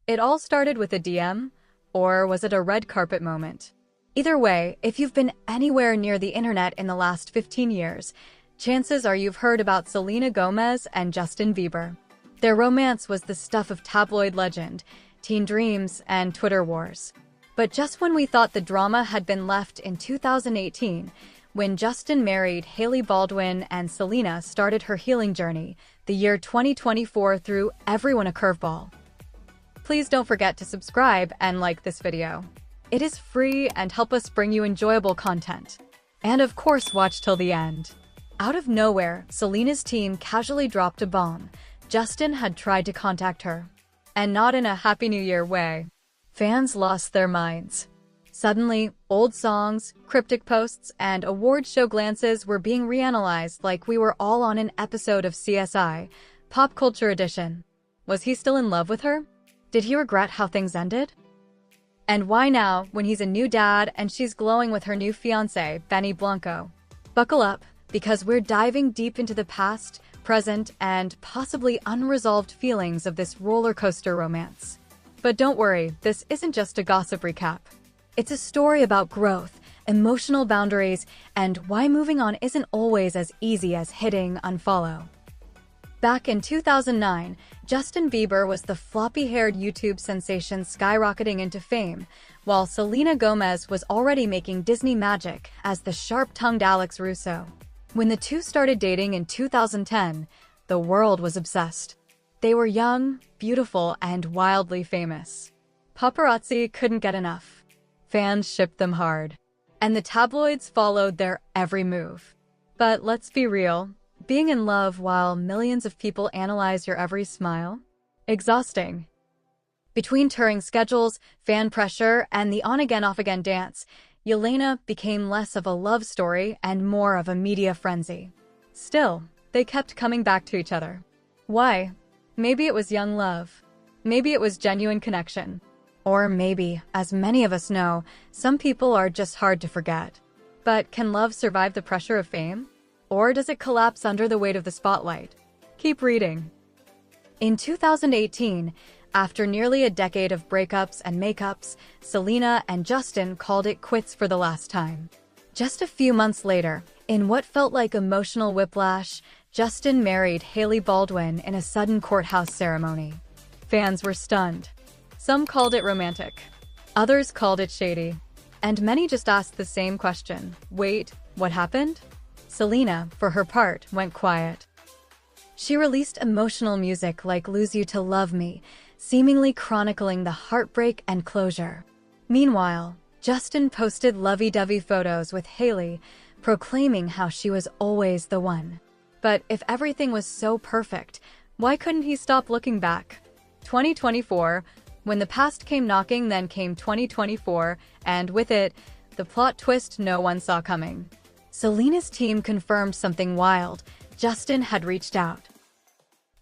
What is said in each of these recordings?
It all started with a DM, or was it a red carpet moment? Either way, if you've been anywhere near the internet in the last 15 years, chances are you've heard about Selena Gomez and Justin Bieber. Their romance was the stuff of tabloid legend, teen dreams, and Twitter wars. But just when we thought the drama had been left in 2018, when Justin married Hailey Baldwin and Selena started her healing journey, the year 2024 threw everyone a curveball. Please don't forget to subscribe and like this video. It is free and help us bring you enjoyable content. And of course, watch till the end. Out of nowhere, Selena's team casually dropped a bomb. Justin had tried to contact her. And not in a Happy New Year way. Fans lost their minds. Suddenly, old songs, cryptic posts, and award show glances were being reanalyzed like we were all on an episode of CSI, Pop Culture Edition. Was he still in love with her? Did he regret how things ended? And why now, when he's a new dad and she's glowing with her new fiancé, Benny Blanco? Buckle up, because we're diving deep into the past, present, and possibly unresolved feelings of this roller coaster romance. But don't worry, this isn't just a gossip recap. It's a story about growth, emotional boundaries, and why moving on isn't always as easy as hitting unfollow. Back in 2009, Justin Bieber was the floppy-haired YouTube sensation skyrocketing into fame, while Selena Gomez was already making Disney magic as the sharp-tongued Alex Russo. When the two started dating in 2010, the world was obsessed. They were young, beautiful, and wildly famous. Paparazzi couldn't get enough. Fans shipped them hard. And the tabloids followed their every move. But let's be real. Being in love while millions of people analyze your every smile? Exhausting. Between touring schedules, fan pressure, and the on-again, off-again dance, Selena became less of a love story and more of a media frenzy. Still, they kept coming back to each other. Why? Maybe it was young love. Maybe it was genuine connection. Or maybe, as many of us know, some people are just hard to forget. But can love survive the pressure of fame? Or does it collapse under the weight of the spotlight? Keep reading. In 2018, after nearly a decade of breakups and makeups, Selena and Justin called it quits for the last time. Just a few months later, in what felt like emotional whiplash, Justin married Hailey Baldwin in a sudden courthouse ceremony. Fans were stunned. Some called it romantic. Others called it shady. And many just asked the same question. Wait, what happened? Selena, for her part, went quiet. She released emotional music like Lose You to Love Me, seemingly chronicling the heartbreak and closure. Meanwhile, Justin posted lovey-dovey photos with Hailey, proclaiming how she was always the one. But if everything was so perfect, why couldn't he stop looking back? 2024, when the past came knocking, then came 2024, and with it, the plot twist no one saw coming. Selena's team confirmed something wild. Justin had reached out.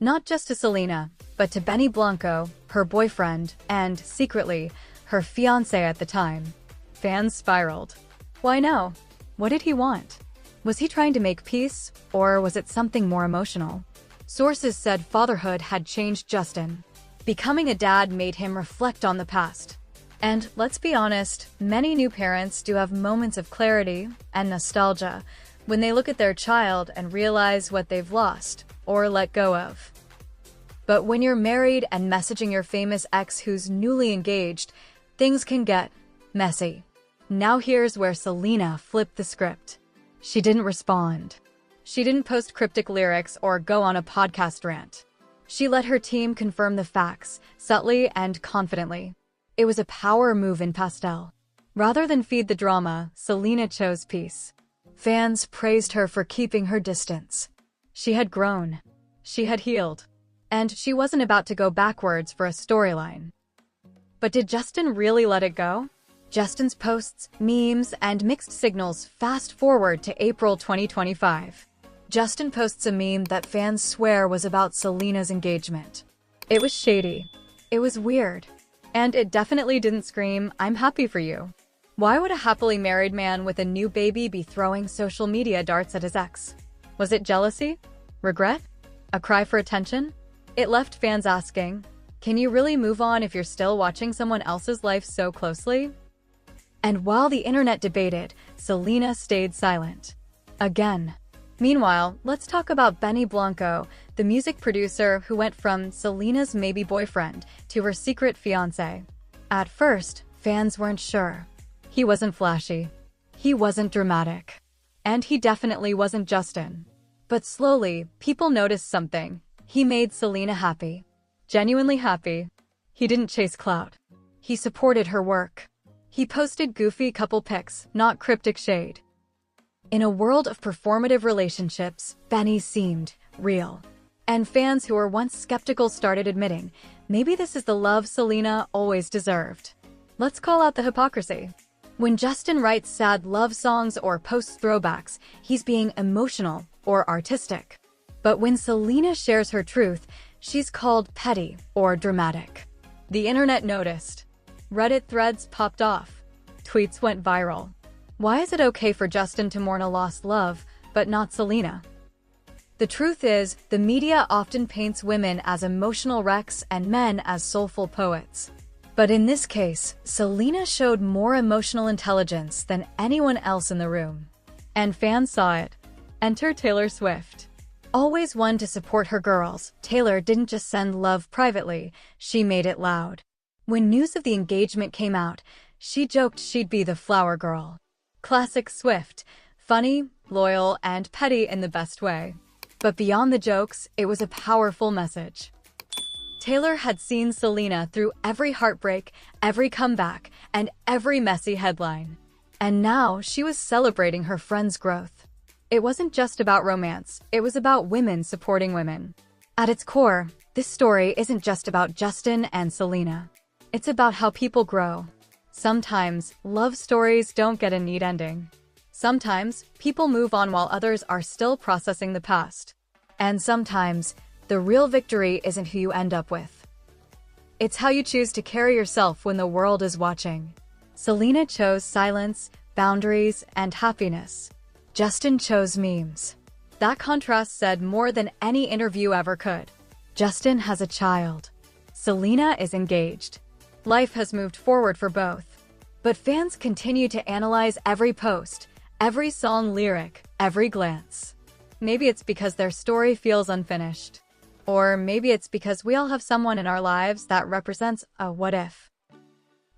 Not just to Selena, but to Benny Blanco, her boyfriend, and, secretly, her fiancé at the time. Fans spiraled. Why no? What did he want? Was he trying to make peace, or was it something more emotional? Sources said fatherhood had changed Justin. Becoming a dad made him reflect on the past. And let's be honest, many new parents do have moments of clarity and nostalgia when they look at their child and realize what they've lost or let go of. But when you're married and messaging your famous ex who's newly engaged, things can get messy. Now here's where Selena flipped the script. She didn't respond. She didn't post cryptic lyrics or go on a podcast rant. She let her team confirm the facts, subtly and confidently. It was a power move in pastel. Rather than feed the drama, Selena chose peace. Fans praised her for keeping her distance. She had grown. She had healed. And she wasn't about to go backwards for a storyline. But did Justin really let it go? Justin's posts, memes, and mixed signals fast forward to April 2025. Justin posts a meme that fans swear was about Selena's engagement. It was shady. It was weird. And it definitely didn't scream, "I'm happy for you." Why would a happily married man with a new baby be throwing social media darts at his ex? Was it jealousy? Regret? A cry for attention? It left fans asking, Can you really move on if you're still watching someone else's life so closely? And while the internet debated, Selena stayed silent. Again. Meanwhile, let's talk about Benny Blanco, the music producer who went from Selena's maybe boyfriend to her secret fiancé. At first, fans weren't sure. He wasn't flashy. He wasn't dramatic. And he definitely wasn't Justin. But slowly, people noticed something. He made Selena happy. Genuinely happy. He didn't chase clout. He supported her work. He posted goofy couple pics, not cryptic shade. In a world of performative relationships, Benny seemed real. And fans who were once skeptical started admitting, maybe this is the love Selena always deserved. Let's call out the hypocrisy. When Justin writes sad love songs or posts throwbacks, he's being emotional or artistic. But when Selena shares her truth, she's called petty or dramatic. The internet noticed. Reddit threads popped off. Tweets went viral. Why is it okay for Justin to mourn a lost love, but not Selena? The truth is, the media often paints women as emotional wrecks and men as soulful poets. But in this case, Selena showed more emotional intelligence than anyone else in the room. And fans saw it. Enter Taylor Swift. Always one to support her girls, Taylor didn't just send love privately, she made it loud. When news of the engagement came out, she joked she'd be the flower girl. Classic Swift, funny, loyal, and petty in the best way. But beyond the jokes, it was a powerful message. Taylor had seen Selena through every heartbreak, every comeback, and every messy headline. And now she was celebrating her friend's growth. It wasn't just about romance, it was about women supporting women. At its core, this story isn't just about Justin and Selena. It's about how people grow. Sometimes, love stories don't get a neat ending. Sometimes, people move on while others are still processing the past. And sometimes, the real victory isn't who you end up with. It's how you choose to carry yourself when the world is watching. Selena chose silence, boundaries, and happiness. Justin chose memes. That contrast said more than any interview ever could. Justin has a child. Selena is engaged. Life has moved forward for both. But fans continue to analyze every post, every song lyric, every glance. Maybe it's because their story feels unfinished. Or maybe it's because we all have someone in our lives that represents a what if.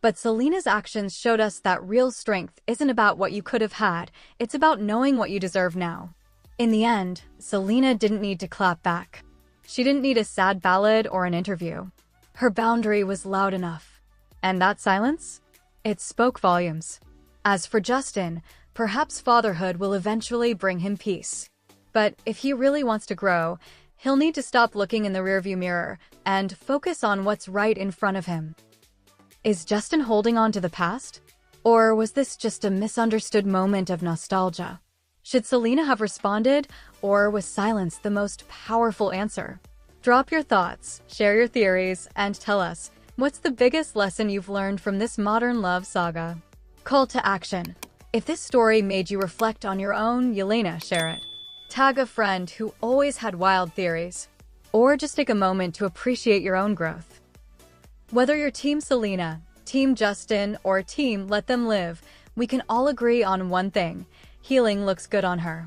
But Selena's actions showed us that real strength isn't about what you could have had, it's about knowing what you deserve now. In the end, Selena didn't need to clap back. She didn't need a sad ballad or an interview. Her boundary was loud enough. And that silence? It spoke volumes. As for Justin, perhaps fatherhood will eventually bring him peace. But if he really wants to grow, he'll need to stop looking in the rearview mirror and focus on what's right in front of him. Is Justin holding on to the past? Or was this just a misunderstood moment of nostalgia? Should Selena have responded, or was silence the most powerful answer? Drop your thoughts, share your theories, and tell us, what's the biggest lesson you've learned from this modern love saga? Call to action. If this story made you reflect on your own Yelena, share it. Tag a friend who always had wild theories. Or just take a moment to appreciate your own growth. Whether you're Team Selena, Team Justin, or Team Let Them Live, we can all agree on one thing: healing looks good on her.